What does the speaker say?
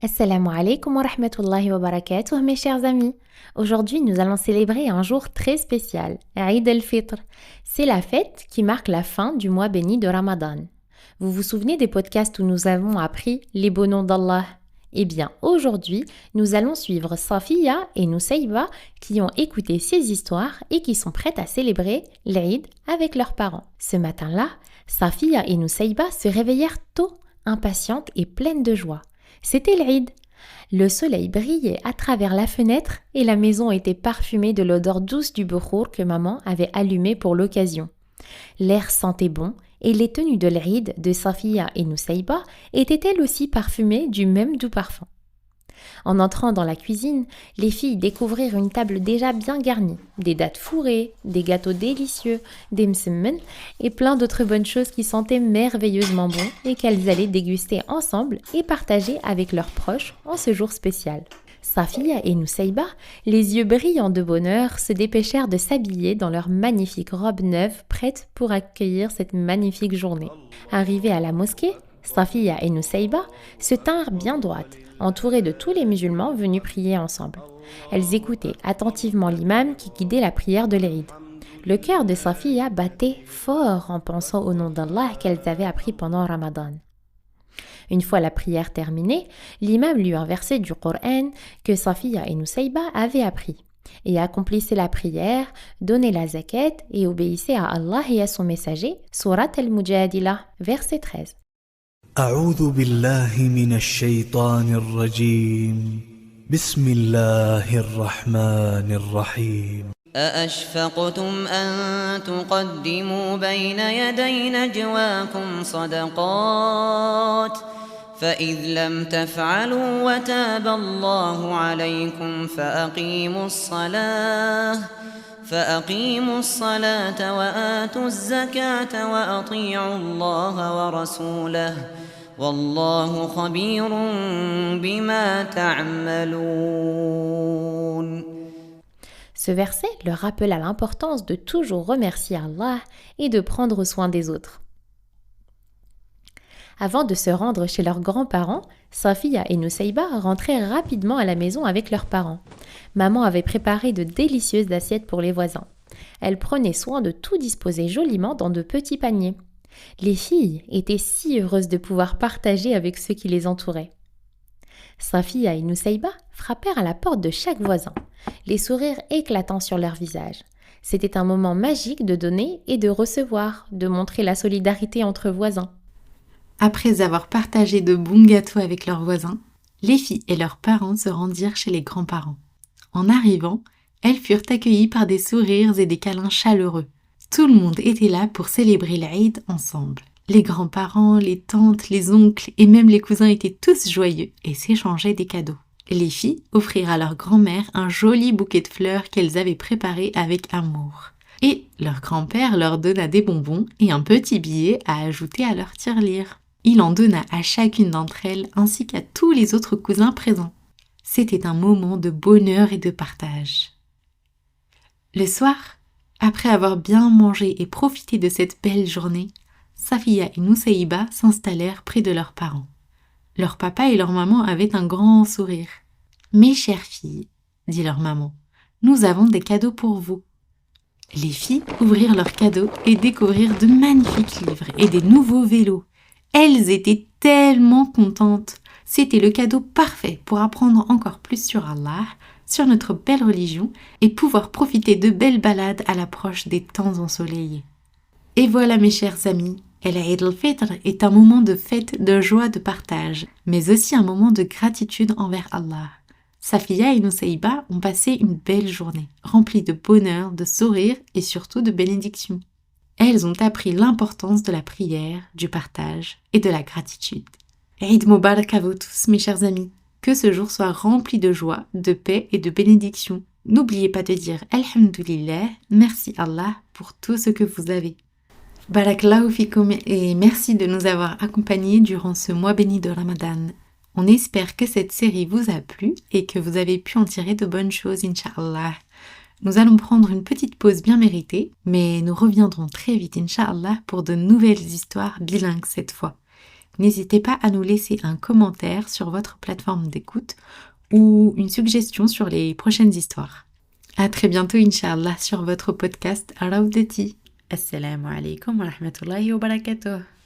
Assalamu alaikum wa rahmatullahi wa barakatuh, mes chers amis. Aujourd'hui, nous allons célébrer un jour très spécial, Eid al-Fitr. C'est la fête qui marque la fin du mois béni de Ramadan. Vous vous souvenez des podcasts où nous avons appris les beaux noms d'Allah? Eh bien, aujourd'hui, nous allons suivre Safiya et Nusayba qui ont écouté ces histoires et qui sont prêtes à célébrer l'Eid avec leurs parents. Ce matin-là, Safiya et Nusayba se réveillèrent tôt, impatientes et pleines de joie. C'était l'Eid. Le soleil brillait à travers la fenêtre et la maison était parfumée de l'odeur douce du bouchour que maman avait allumé pour l'occasion. L'air sentait bon et les tenues de l'Eid de Safiya et Nusayba étaient elles aussi parfumées du même doux parfum. En entrant dans la cuisine, les filles découvrirent une table déjà bien garnie, des dattes fourrées, des gâteaux délicieux, des msemmen et plein d'autres bonnes choses qui sentaient merveilleusement bon et qu'elles allaient déguster ensemble et partager avec leurs proches en ce jour spécial. Safiya et Nusayba, les yeux brillants de bonheur, se dépêchèrent de s'habiller dans leurs magnifiques robes neuves prêtes pour accueillir cette magnifique journée. Arrivées à la mosquée, Safiya et Nusayba se tinrent bien droites, entourées de tous les musulmans venus prier ensemble. Elles écoutaient attentivement l'imam qui guidait la prière de l'Eid. Le cœur de Safiya battait fort en pensant au nom d'Allah qu'elles avaient appris pendant Ramadan. Une fois la prière terminée, l'imam lui un verset du Coran que Safiya et Nusayba avaient appris et accomplissait la prière, donnait la zakat et obéissait à Allah et à son messager, Surat al-Mujadila, verset 13. أعوذ بالله من الشيطان الرجيم بسم الله الرحمن الرحيم أأشفقتم أن تقدموا بين يدي نجواكم صدقات فإذ لم تفعلوا وتاب الله عليكم فأقيموا الصلاة وآتوا الزكاة وأطيعوا الله ورسوله والله خبير بما تعملون. Ce verset leur rappela l'importance de toujours remercier Allah et de prendre soin des autres. Avant de se rendre chez leurs grands-parents, Safiya et Nusayba rentrèrent rapidement à la maison avec leurs parents. Maman avait préparé de délicieuses assiettes pour les voisins. Elle prenait soin de tout disposer joliment dans de petits paniers. Les filles étaient si heureuses de pouvoir partager avec ceux qui les entouraient. Safiya et Nusayba frappèrent à la porte de chaque voisin, les sourires éclatant sur leurs visages. C'était un moment magique de donner et de recevoir, de montrer la solidarité entre voisins. Après avoir partagé de bons gâteaux avec leurs voisins, les filles et leurs parents se rendirent chez les grands-parents. En arrivant, elles furent accueillies par des sourires et des câlins chaleureux. Tout le monde était là pour célébrer l'Eid ensemble. Les grands-parents, les tantes, les oncles et même les cousins étaient tous joyeux et s'échangeaient des cadeaux. Les filles offrirent à leur grand-mère un joli bouquet de fleurs qu'elles avaient préparé avec amour. Et leur grand-père leur donna des bonbons et un petit billet à ajouter à leur tirelire. Il en donna à chacune d'entre elles ainsi qu'à tous les autres cousins présents. C'était un moment de bonheur et de partage. Le soir, après avoir bien mangé et profité de cette belle journée, Safiya et Nusayba s'installèrent près de leurs parents. Leur papa et leur maman avaient un grand sourire. « Mes chères filles, dit leur maman, nous avons des cadeaux pour vous. » Les filles ouvrirent leurs cadeaux et découvrirent de magnifiques livres et des nouveaux vélos. Elles étaient tellement contentes. C'était le cadeau parfait pour apprendre encore plus sur Allah, sur notre belle religion et pouvoir profiter de belles balades à l'approche des temps ensoleillés. Et voilà mes chers amis, l'Eid al-Fitr est un moment de fête, de joie, de partage, mais aussi un moment de gratitude envers Allah. Safiya et Nusayba ont passé une belle journée, remplie de bonheur, de sourires et surtout de bénédictions. Elles ont appris l'importance de la prière, du partage et de la gratitude. Eid Mubarak à vous tous, mes chers amis. Que ce jour soit rempli de joie, de paix et de bénédictions. N'oubliez pas de dire Alhamdulillah, merci Allah pour tout ce que vous avez. Barakallahu fikoum et merci de nous avoir accompagnés durant ce mois béni de Ramadan. On espère que cette série vous a plu et que vous avez pu en tirer de bonnes choses, Inch'Allah. Nous allons prendre une petite pause bien méritée, mais nous reviendrons très vite, Inch'Allah, pour de nouvelles histoires bilingues cette fois. N'hésitez pas à nous laisser un commentaire sur votre plateforme d'écoute ou une suggestion sur les prochaines histoires. À très bientôt, Inch'Allah, sur votre podcast Rawdati. Assalamu alaikum wa rahmatullahi wa barakatuh.